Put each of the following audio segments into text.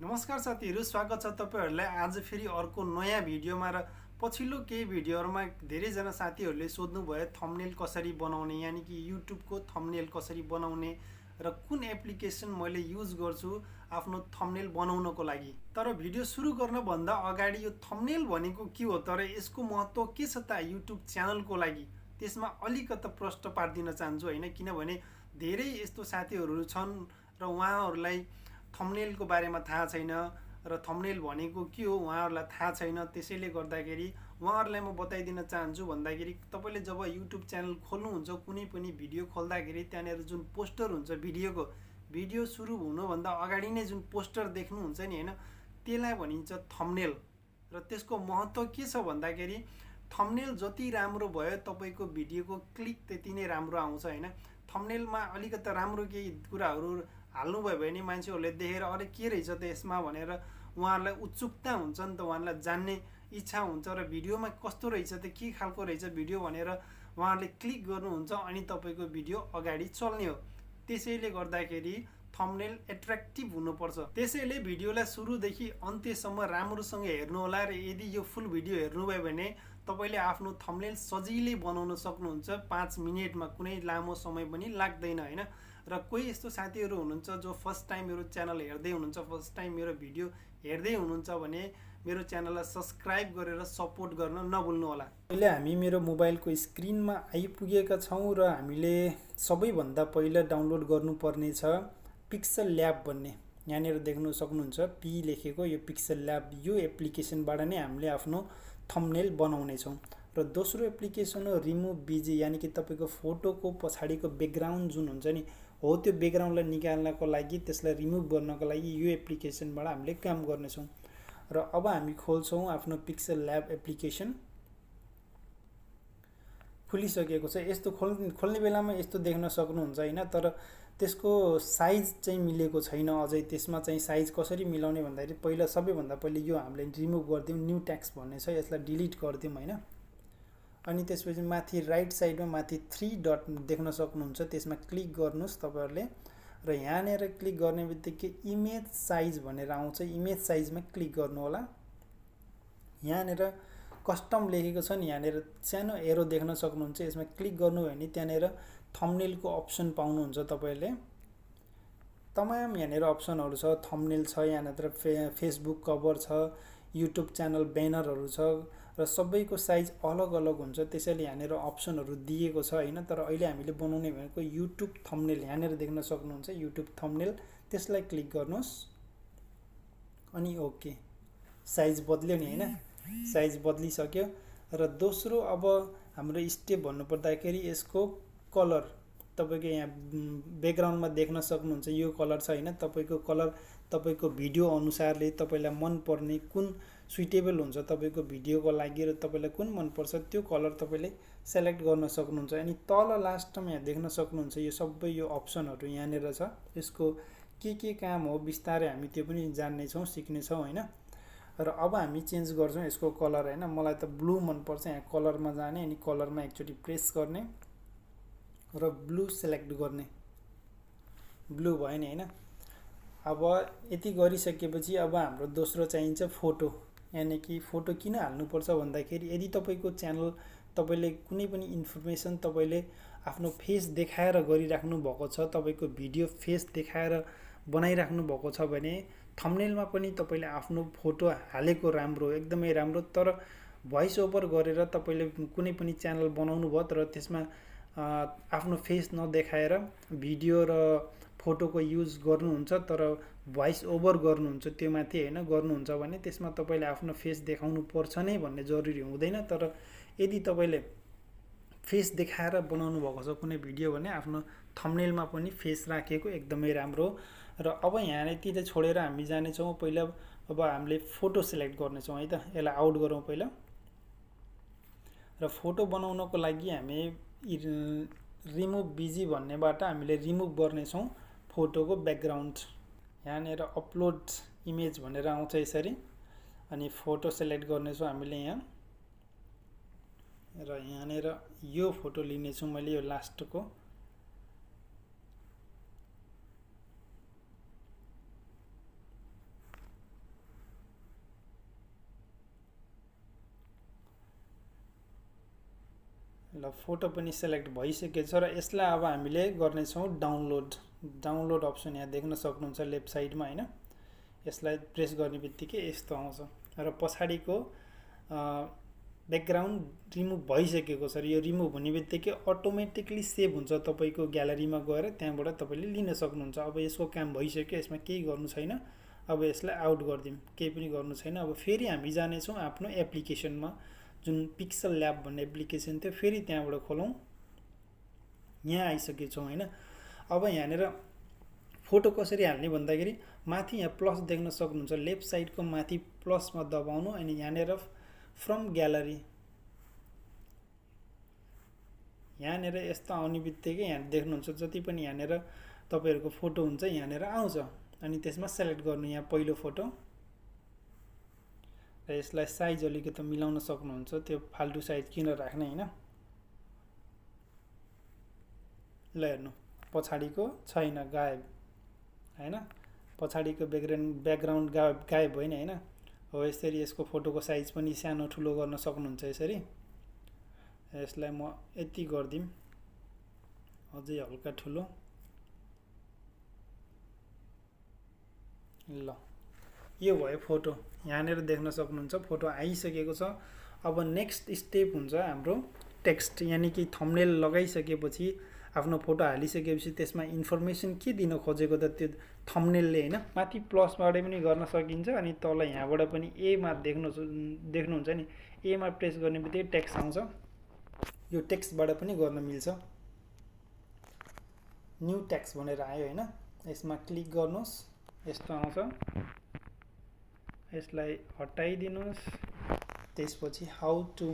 नमस्कार साथीहरु, स्वागत छ तपाईहरुलाई आज फेरि अर्को नयाँ भिडियोमा। र पछिल्लो केही भिडियोहरुमा धेरै जना साथीहरुले सोध्नु भयो थम्बनेल कसरी बनाउने, यानी कि YouTube को थम्बनेल कसरी बनाउने र कुन एप्लिकेसन मैले युज गर्छु आफ्नो थम्बनेल बनाउनको लागि। तर भिडियो सुरु गर्न भन्दा अगाडि यो थम्बनेल भनेको के हो, तर यसको महत्व के छ त YouTube च्यानलको लागि, त्यसमा अलिकति प्रश्न पार्दिन चाहन्छु हैन। किनभने धेरै यस्तो साथीहरु छन् र उहाँहरुलाई थम्बनेलको बारेमा थाहा छैन र थम्बनेल भनेको के हो उहाँहरुलाई थाहा छैन। त्यसैले गर्दाखेरि उहाँहरुलाई म बताइदिन चाहन्छु भन्दाखेरि तपाईले जब YouTube च्यानल खोल्नुहुन्छ, कुनै पनि भिडियो खोल्दाखेरि त्यहाँनेर जुन पोस्टर हुन्छ भिडियो सुरु हुनुभन्दा अगाडि नै जुन पोस्टर देख्नुहुन्छ नि हैन, त्यसलाई भनिन्छ थम्बनेल। र त्यसको महत्व के छ भन्दाखेरि थम्बनेल जति राम्रो भयो तपाईको भिडियोको क्लिक त्यति नै राम्रो आउँछ हैन। थम्बनेलमा अलिकति राम्रो केही कुराहरु हाल्नु भयो भने मान्छेहरुले देखेर अरे के रहेछ त यसमा भनेर उहाँहरुलाई उत्सुकता हुन्छ नि त, उहाँहरुलाई जान्ने इच्छा हुन्छ र भिडियोमा कस्तो रहेछ त, के खालको रहेछ भिडियो भनेर उहाँहरुले क्लिक गर्नुहुन्छ अनि तपाईको भिडियो अगाडि चल्ने हो। त्यसैले गर्दाखेरि थम्बनेल एट्र्याक्टिभ हुनुपर्छ। त्यसैले भिडियोलाई सुरुदेखि अन्त्यसम्म राम्रोसँग हेर्नु होला र यदि यो फुल भिडियो हेर्नुभयो भने तपाईले आफ्नो थम्बनेल सजिलै बनाउन सक्नुहुन्छ 5 मिनेटमा, कुनै लामो समय पनि लाग्दैन हैन। र कोही यस्तो साथीहरु हुनुहुन्छ जो फर्स्ट टाइम मेरो च्यानल हेर्दै हुनुहुन्छ, फर्स्ट टाइम मेरो भिडियो हेर्दै हुनुहुन्छ भने मेरो च्यानललाई सब्स्क्राइब गरेर सपोर्ट गर्न नभुल्नु होला। अहिले हामी मेरो मोबाइलको स्क्रिनमा आइपुगेका छौं र हामीले सबैभन्दा पहिला डाउनलोड गर्नुपर्ने छ पिक्सल ल्याब भन्ने। यहाँनिर देख्न सक्नुहुन्छ पी लेखेको यो पिक्सल ल्याब, यो एप्लिकेसनबाट नै हामीले आफ्नो थम्बनेल बनाउने छौं। र दोस्रो एप्लिकेसन हो रिमुभ बीजी, यानी कि तपाईको फोटोको पछाडीको ब्याकग्राउन्ड जुन हुन्छ नि हो, त्यो ब्याकग्राउन्डलाई निकाल्नको लागि, त्यसलाई रिमुभ गर्नको लागि यो एप्लिकेसनबाट हामीले काम गर्नेछौं। र अब हामी खोल्छौं आफ्नो पिक्सल ल्याब एप्लिकेसन। खुलिसकेको छ। यस्तो खोल्ने बेलामा यस्तो देख्न सक्नुहुन्छ हैन, तर त्यसको साइज चाहिँ मिलेको छैन अझै। त्यसमा चाहिँ साइज कसरी मिलाउने भन्दाखेरि पहिला सबैभन्दा पहिले यो हामीले रिमुभ गर्दियौं, न्यू टेक्स्ट भन्ने छ, यसलाई डिलिट गर्दियौं हैन। अनि त्यसपछि माथि राइट साइडमा माथि 3 डट देख्न सक्नुहुन्छ, त्यसमा क्लिक गर्नुस् तपाईहरुले र यहाँनेर क्लिक गर्ने बित्तिकै इमेज साइज भनेर आउँछ, इमेज साइजमा क्लिक गर्नु होला। यहाँनेर कस्टम लेखेको छ नि, यहाँनेर सानो एरो देख्न सक्नुहुन्छ, यसमा क्लिक गर्नुभयो भने त्यहाँनेर थम्बनेलको अप्सन पाउनुहुन्छ तपाईहरुले। तमाम यहाँनेर अप्सनहरु छ, थम्बनेल छ, यहाँनेर फेसबुक कभर छ, YouTube च्यानल ब्यानरहरु छ र सबैको साइज अलग अलग हुन्छ। त्यसैले यहाँनेर अप्सनहरु दिएको छ हैन। तर अहिले हामीले बनाउने भनेको YouTube थम्बनेल, यहाँनेर देख्न सक्नुहुन्छ YouTube थम्बनेल, त्यसलाई क्लिक गर्नुस् अनि ओके, साइज बदल्यो नि हैन, साइज बदलिसक्यो। र दोस्रो अब हाम्रो स्टेप भन्नुपर्दाखेरि यसको कलर, तपाईको यहाँ ब्याकग्राउन्डमा देख्न सक्नुहुन्छ यो कलर छ हैन, तपाईको कलर तपाईको भिडियो अनुसारले तपाईलाई मन पर्ने कुन सुइटेबल हुन्छ तपाईको भिडियोको लागि र तपाईलाई कुन मन पर्छ त्यो कलर तपाईले सेलेक्ट गर्न सक्नुहुन्छ। अनि तल लास्टमा यहाँ देख्न सक्नुहुन्छ यो सबै यो अप्सनहरु यहाँनेर छ। यसको के काम हो बिस्तारै हामी त्यो पनि जान्ने छौं, सिक्ने छौं हैन। र अब हामी चेन्ज गर्छौं यसको कलर हैन। मलाई त ब्लू मन पर्छ, यहाँ कलरमा जाने अनि कलरमा एकचोटी प्रेस गर्ने र ब्लू सेलेक्ट गर्ने, ब्लू भयो नि हैन। अब यति गरिसकेपछि अब हाम्रो दोस्रो चाहिन्छ फोटो। यानी कि फोटो किन हाल्नुपर्छ भन्दाखेरि यदि तपाईको च्यानल तपाईले कुनै पनि इन्फर्मेसन तपाईले आफ्नो फेस देखाएर गरिराख्नु भएको छ, तपाईको भिडियो फेस देखाएर बनाइराख्नु भएको छ भने थम्बनेलमा पनि तपाईले आफ्नो फोटो हालेको राम्रो, एकदमै राम्रो। तर भोइस ओभर गरेर तपाईले कुनै पनि च्यानल बनाउनु भयो तर त्यसमा आफ्नो फेस नदेखाएर भिडियो र फोटोको युज गर्नुहुन्छ तर भोइस ओभर गर्नुहुन्छ त्यो माथि हैन गर्नुहुन्छ भने त्यसमा तपाईले आफ्नो फेस देखाउनु पर्छ नै भन्ने जरुरी हुँदैन। तर यदि तपाईले फेस देखाएर बनाउनु भएको छ कुनै भिडियो भने आफ्नो थम्बनेलमा पनि फेस राखेको एकदमै राम्रो। र अब यहाँ यतिले छोडेर हामी जाने छौं पहिला। अब हामीले फोटो सेलेक्ट गर्ने छौं है त, यसलाई आउट गरौँ पहिला। र फोटो बनाउनको लागि हामी रिमुभ बीजी भन्नेबाट हामीले रिमुभ गर्ने छौं फोटोको ब्याकग्राउन्ड। यहाँनेर अपलोड इमेज भनेर आउँछ यसरी, अनि फोटो सेलेक्ट गर्ने छौं हामीले यहाँ। र यहाँनेर यो फोटो लिने छु मैले, यो लास्टको। ल फोटो पनि सेलेक्ट भइसकेको छ र यसलाई अब हामीले गर्नेछौँ डाउनलोड अप्सन यहाँ देख्न सक्नुहुन्छ लेफ्ट साइडमा हैन। यसलाई प्रेस गर्ने बित्तिकै यस्तो आउँछ र पछाडिको ब्याकग्राउन्ड रिमुभ भइसकेको छ र यो रिमुभ हुने बित्तिकै अटोमेटिकली सेभ हुन्छ तपाईँको ग्यालरीमा गएर त्यहाँबाट तपाईँले लिन सक्नुहुन्छ। अब यसको काम भइसक्यो, यसमा केही गर्नु छैन। अब यसलाई आउट गरिदिउँ, केही पनि गर्नु छैन। अब फेरि हामी जानेछौँ आफ्नो एप्लिकेसनमा, जुन पिक्सल ल्याब भन्ने एप्लिकेसन थियो, फेरि त्यहाँबाट खोलौँ। यहाँ आइसकेछौँ हैन। अब यहाँनिर फोटो कसरी हाल्ने भन्दाखेरि माथि यहाँ प्लस देख्न सक्नुहुन्छ, लेफ्ट साइडको माथि प्लसमा दबाउनु अनि यहाँनिर फ्रम ग्यालरी यहाँनिर यस्तो आउने बित्तिकै यहाँ देख्नुहुन्छ जति पनि यहाँनिर तपाईँहरूको फोटो हुन्छ यहाँनिर आउँछ अनि त्यसमा सेलेक्ट गर्नु यहाँ पहिलो फोटो र यसलाई साइज अलिकति मिलाउन सक्नुहुन्छ। त्यो फाल्टु साइज किन राख्ने हैन। ल हेर्नु पछाडिको छैन, गायब हैन। पछाडिको ब्याकग्राउन्ड गायब होइन हैन। हो यसरी यसको फोटोको साइज पनि सानो ठुलो गर्न सक्नुहुन्छ यसरी। यसलाई म यति गर्दिम, अझै हल्का ठुलो। ल यो भयो फोटो, यहाँनिर देख्न सक्नुहुन्छ फोटो आइसकेको छ। अब नेक्स्ट स्टेप हुन्छ हाम्रो टेक्स्ट, यानी कि थम्बनेल लगाइसकेपछि आफ्नो फोटो हालिसकेपछि त्यसमा इन्फर्मेसन के दिन खोजेको त त्यो थम्बनेलले हैन। माथि प्लसबाट पनि गर्न सकिन्छ अनि तल यहाँबाट पनि एमा देख्नुहुन्छ नि, एमा प्रेस गर्ने बित्तिकै टेक्स्ट आउँछ। यो टेक्स्टबाट पनि गर्न मिल्छ। न्यू टेक्स्ट भनेर आयो हैन। यसमा क्लिक गर्नुहोस्, यस्तो आउँछ। यसलाई हटाइदिनुहोस्। त्यसपछि हाउ टु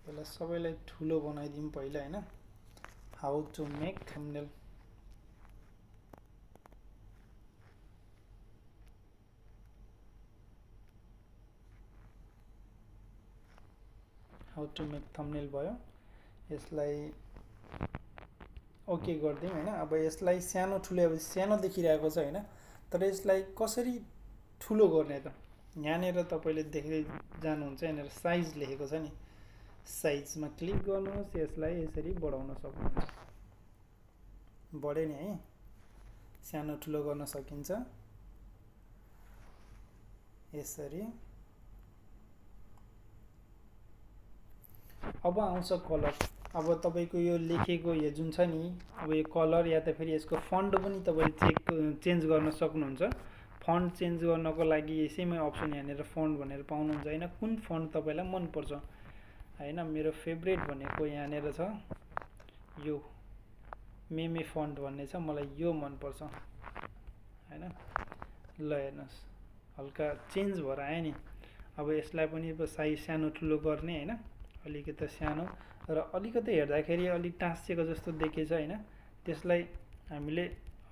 पहिला सबैलाई ठुलो बनाइदिउँ पहिला हैन। How to make thumbnail. How to make thumbnail भयो। यसलाई ओके गरिदिउँ हैन। अब यसलाई सानो ठुलो, अब सानो देखिरहेको छ हैन, तर यसलाई कसरी ठुलो गर्ने त यहाँनिर तपाईँले देख्दै जानुहुन्छ। यहाँनिर साइज लेखेको छ नि, साइजमा क्लिक गर्नुहोस्। यसलाई यसरी बढाउन सक्नुहुन्छ। बढ्यो नि है, सानो ठुलो गर्न सकिन्छ यसरी। अब आउँछ कलर। अब तपाईँको यो लेखेको यो जुन छ नि, अब यो कलर या त फेरि यसको फन्ट पनि तपाईँले चेन्ज गर्न सक्नुहुन्छ। फन्ट चेन्ज गर्नको लागि यसैमै अप्सन यहाँनिर फन्ट भनेर पाउनुहुन्छ हैन। कुन फन्ट तपाईँलाई मनपर्छ हैन। मेरो फेभरेट भनेको यहाँनिर छ यो मेमे फन्ट भन्ने छ, मलाई यो मनपर्छ हैन। ल हेर्नुहोस् हल्का चेन्ज भएर आयो नि। अब यसलाई पनि साइज सानो ठुलो गर्ने हैन, अलिकति सानो र अलिकति हेर्दाखेरि अलिक टाँसिएको जस्तो देखेछ हैन। त्यसलाई हामीले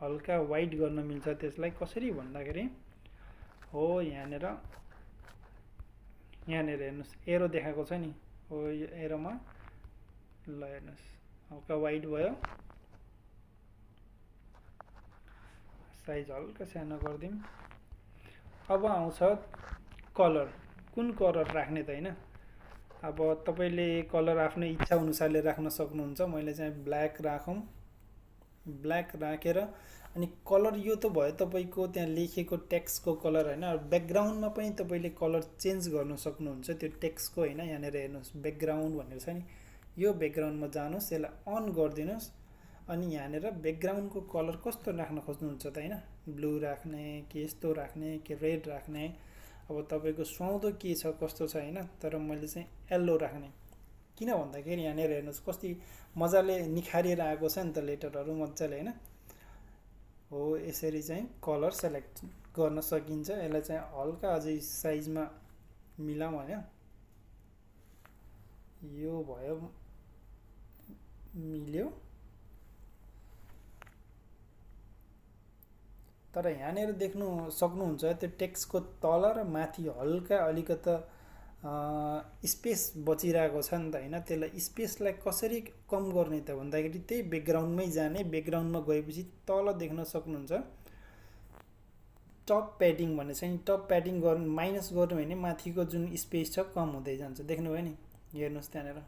हल्का वाइड गर्न मिल्छ। त्यसलाई कसरी भन्दाखेरि हो यहाँनिर हेर्नुहोस् एरो देखाएको छ नि, हो यो एरोमा ल हेर्नुहोस् हल्का वाइड भयो। साइज हल्का सानो गरिदिउँ। अब आउँछ कलर। कुन कलर राख्ने त हैन। अब तपाईँले कलर आफ्नो इच्छा अनुसारले राख्न सक्नुहुन्छ। मैले चाहिँ ब्ल्याक राखौँ। ब्ल्याक राखेर अनि कलर यो त भयो तपाईँको त्यहाँ लेखेको टेक्स्टको कलर हैन। ब्याकग्राउन्डमा पनि तपाईँले कलर चेन्ज गर्न सक्नुहुन्छ त्यो टेक्स्टको हैन। यहाँनिर हेर्नुहोस् ब्याकग्राउन्ड भनेर छ नि, यो ब्याकग्राउन्डमा जानुहोस्, यसलाई अन गरिदिनुहोस् अनि यहाँनिर ब्याकग्राउन्डको कलर कस्तो राख्न खोज्नुहुन्छ त हैन। ब्लू राख्ने कि यस्तो राख्ने कि रेड राख्ने, अब तपाईँको सुहाउँदो के छ कस्तो छ हैन। तर मैले चाहिँ येल्लो राख्ने, किन भन्दाखेरि यहाँनिर हेर्नुहोस् कति मजाले निखारिएर आएको छ नि त लेटरहरू मजाले हैन। हो यसरी चाहिँ कलर सेलेक्ट गर्न सकिन्छ। यसलाई चाहिँ हल्का अझै साइजमा मिलाउँ हैन। यो भयो, मिल्यो। तर यहाँनिर देख्नु सक्नुहुन्छ त्यो टेक्स्टको तल र माथि हल्का अलिकति स्पेस बचिरहेको छ नि त हैन, त्यसलाई स्पेसलाई कसरी कम गर्ने त भन्दाखेरि त्यही ब्याकग्राउन्डमै जाने, ब्याकग्राउन्डमा गएपछि तल देख्न सक्नुहुन्छ टप प्याडिङ भन्ने छ नि, टप प्याडिङ गर्नु माइनस गर्नु भने माथिको जुन स्पेस छ कम हुँदै जान्छ, देख्नुभयो नि, हेर्नुहोस् त्यहाँनिर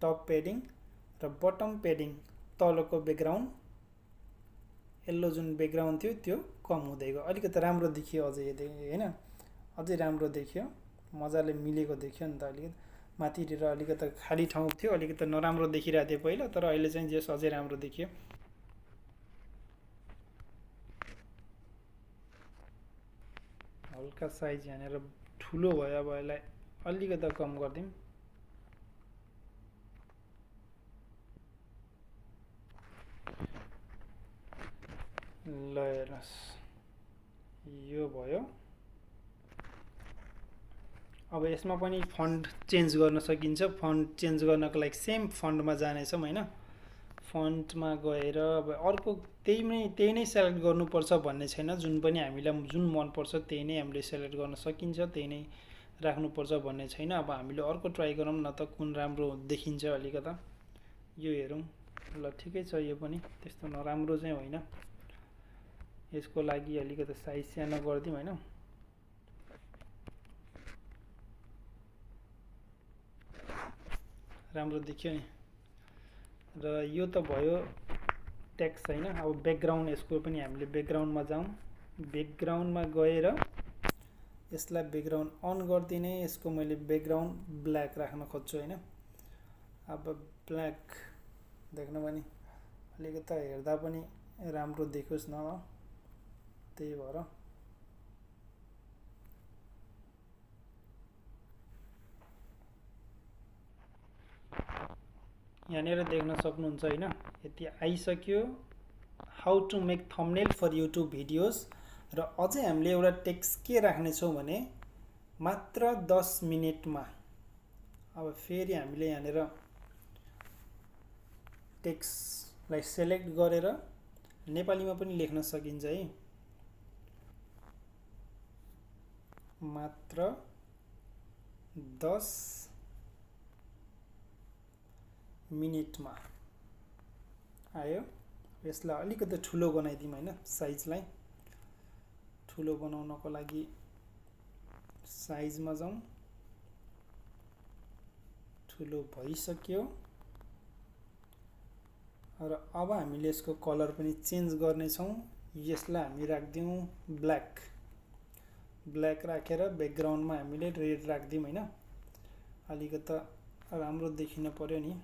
टप प्याडिङ र बटम प्याडिङ, तलको ब्याकग्राउन्ड यल्लो जुन ब्याकग्राउन्ड थियो त्यो कम हुँदै गयो, अलिकति राम्रो देखियो अझै हैन, अझै राम्रो देखियो, मजाले मिलेको देखियो नि त। अलिकति माथितिर अलिकति खाली ठाउँ थियो, अलिकति नराम्रो देखिरहेको थियो पहिला, तर अहिले चाहिँ जस अझै राम्रो देखियो। हल्का साइज यहाँनिर ठुलो भयो, अब यसलाई अलिकति कम गरिदिउँ। ल हेर्नुहोस् यो भयो। अब यसमा पनि फन्ट चेन्ज गर्न सकिन्छ, फन्ट चेन्ज गर्नको लागि सेम फन्टमा जानेछौँ हैन, फन्टमा गएर अब अर्को त्यही नै सेलेक्ट गर्नुपर्छ भन्ने छैन, जुन पनि हामीलाई जुन मनपर्छ त्यही नै हामीले सेलेक्ट गर्न सकिन्छ, त्यही नै राख्नुपर्छ भन्ने छैन। अब हामीले अर्को ट्राई गरौँ न त कुन राम्रो देखिन्छ, अलिकता यो हेरौँ। ल ठिकै छ, यो पनि त्यस्तो नराम्रो चाहिँ होइन, यसको लागि अलिकति साइज सानो गरिदिउँ हैन। राम्रो देखियो नि। र यो त भयो टेक्स्ट हैन। अब ब्याकग्राउन्ड, यसको पनि हामीले ब्याकग्राउन्डमा जाउँ, ब्याकग्राउन्डमा गएर यसलाई ब्याकग्राउन्ड अन गरिदिने, यसको मैले ब्याकग्राउन्ड ब्ल्याक राख्न खोज्छु हैन। अब ब्ल्याक देख्नु पनि अलिकति हेर्दा पनि राम्रो देखोस् न, त्यही भएर यहाँनिर देख्न सक्नुहुन्छ हैन, यति आइसक्यो how to make thumbnail for YouTube videos. र अझै हामीले एउटा टेक्स्ट के राख्नेछौँ भने मात्र 10 मिनेटमा। अब फेरि हामीले यहाँनिर टेक्स्टलाई सेलेक्ट गरेर नेपालीमा पनि लेख्न सकिन्छ है, मात्र 10 मिनेटमा आयो। यसलाई अलिकति ठुलो बनाइदिउँ हैन, साइजलाई ठुलो बनाउनको लागि साइजमा जाउँ, ठुलो भइसक्यो। र अब हामीले यसको कलर पनि चेन्ज गर्नेछौँ, यसलाई हामी राख्दिउँ ब्ल्याक, ब्ल्याक राखेर ब्याकग्राउन्डमा हामीले रेड राख्दिउँ हैन, अलिकति राम्रो देखिन पर्यो नि,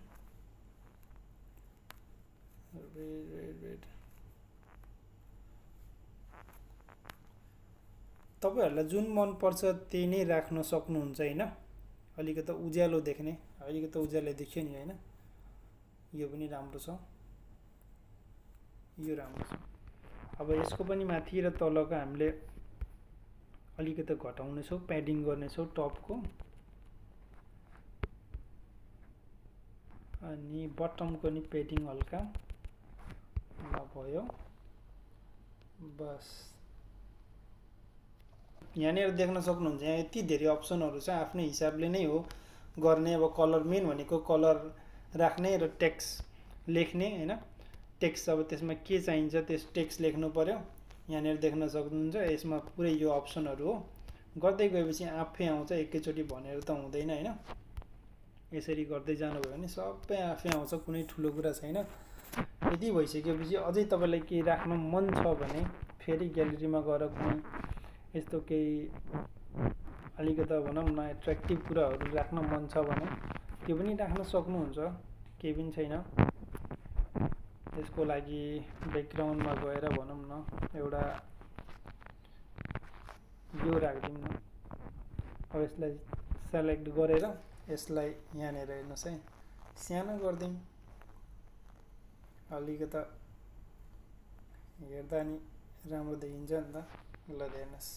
रेड। तपाईहरुलाई जुन मन पर्छ त्यही नै राख्न सक्नुहुन्छ हैन, अलिकति उज्यालो देख्ने, अलिकति उज्यालो देखियो नि हैन, यो पनि राम्रो छ, यो राम्रो छ। अब यसको पनि माथि र तलको हामीले अलिकति घटाउनेछौँ, प्याडिङ गर्नेछौँ टपको, अनि बटमको नि प्याडिङ हल्का भयो। बस यहाँनिर देख्न सक्नुहुन्छ, यहाँ यति धेरै अप्सनहरू छ, आफ्नै हिसाबले नै हो गर्ने। अब कलर मेन भनेको कलर राख्ने र टेक्स्ट लेख्ने हैन, टेक्स्ट अब त्यसमा के चाहिन्छ त्यस टेक्स्ट लेख्नु पर्यो। यहाँनिर देख्न सक्नुहुन्छ यसमा पुरै यो अप्सनहरू हो, गर्दै गएपछि आफै आउँछ, एकैचोटि भनेर त हुँदैन हैन, यसरी गर्दै जानुभयो भने सबै आफै आउँछ, कुनै ठुलो कुरा छैन। यदि भइसकेपछि अझै तपाईलाई केही राख्न मन छ भने फेरि ग्यालेरीमा गएर कुनै यस्तो केही अलिकति भनौँ न एट्र्याक्टिभ कुराहरू राख्न मन छ भने त्यो पनि राख्न सक्नुहुन्छ, केही पनि छैन। यसको लागि ब्याकग्राउन्डमा गएर भनौँ न एउटा यो राख्दिउँ न। अब यसलाई सेलेक्ट गरेर यसलाई यहाँनिर हेर्नुहोस् है, सानो गरिदिउँ, अलिकति हेर्दा नि राम्रो देखिन्छ नि त। ल हेर्नुहोस्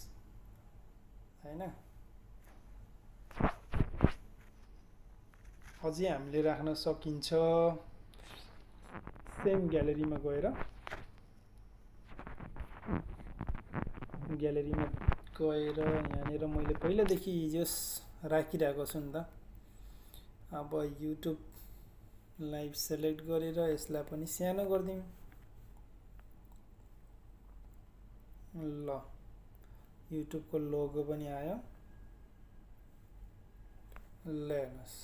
हैन, अझै हामीले राख्न सकिन्छ। सेम ग्यालेरीमा गएर ग्यालेरीमा गएर यहाँनिर मैले पहिलादेखि हिजोस राखिरहेको छु नि त। अब युट्युब लाइभ सेलेक्ट गरेर यसलाई पनि सानो गरिदिउँ। ल युट्युबको लोगो पनि आयो। ल हेर्नुहोस्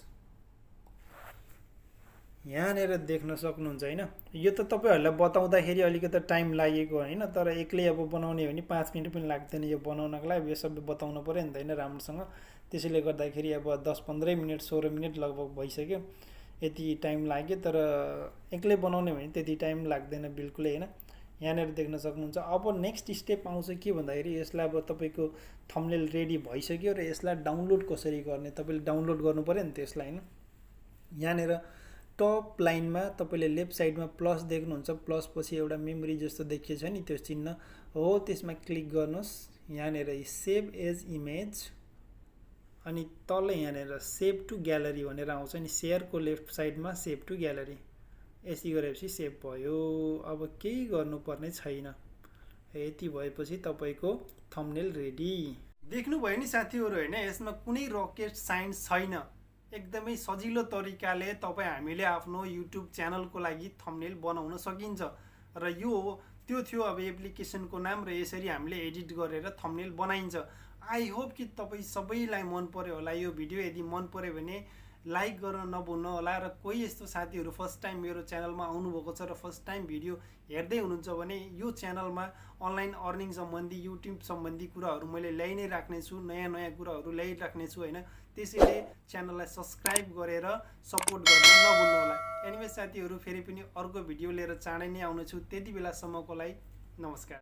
यहाँनिर देख्न सक्नुहुन्छ होइन। यो त तपाईँहरूलाई बताउँदाखेरि अलिकति टाइम लागेको होइन, तर एक्लै अब बनाउने हो भने 5 मिनट पनि लाग्दैन यो बनाउनको लागि। यो सबै बताउनु पऱ्यो नि त होइन राम्रोसँग। त्यसैले गर्दाखेरि अब 10-15 मिनट 16 मिनट लगभग भइसक्यो, यति टाइम लाग्यो। तर एक्लै बनाउने हो भने त्यति टाइम लाग्दैन बिल्कुलै होइन। यहाँनिर देख्न सक्नुहुन्छ। अब नेक्स्ट स्टेप आउँछ के भन्दाखेरि यसलाई अब तपाईँको थम्बनेल रेडी भइसक्यो र यसलाई डाउनलोड कसरी गर्ने, तपाईँले डाउनलोड गर्नु पऱ्यो नि त यसलाई होइन। यहाँनिर टप लाइनमा तपाईँले लेफ्ट साइडमा प्लस देख्नुहुन्छ, प्लस पछि एउटा मेमोरी जस्तो देखिएको छ नि त्यो चिन्ह हो, त्यसमा क्लिक गर्नुहोस्। यहाँनिर सेभ एज इमेज अनि तल यहाँनिर सेभ टु ग्यालरी भनेर आउँछ नि, सेयरको लेफ्ट साइडमा सेभ टु ग्यालरी, यसरी गरेपछि सेभ भयो। अब केही गर्नुपर्ने छैन, यति भएपछि तपाईँको थम्बनेल रेडी। देख्नुभयो नि साथीहरू होइन, यसमा कुनै रकेट साइन्स छैन। एकदमै सजिलो तरिकाले तपाईँ हामीले आफ्नो युट्युब च्यानलको लागि थम्बनेल बनाउन सकिन्छ। र यो त्यो थियो अब एप्लिकेसनको नाम, र यसरी हामीले एडिट गरेर थम्बनेल बनाइन्छ। आई होप कि तपाईँ सबैलाई मन पर्यो होला यो भिडियो। यदि मन पर्यो भने लाइक गर्न नभुल्नु होला। र कोही यस्तो साथीहरू फर्स्ट टाइम मेरो च्यानलमा आउनुभएको छ र फर्स्ट टाइम भिडियो हेर्दै हुनुहुन्छ भने यो च्यानलमा अनलाइन अर्निङ सम्बन्धी युट्युब सम्बन्धी कुराहरू मैले ल्याइ नै राख्नेछु, नयाँ नयाँ कुराहरू ल्याइराख्नेछु होइन। त्यसैले च्यानललाई सब्सक्राइब गरेर सपोर्ट गर्न नभुल्नु होला। एनिवे साथीहरू फेरि पनि अर्को भिडियो लिएर चाँडै नै आउनेछु। त्यति बेलासम्मको लागि नमस्कार।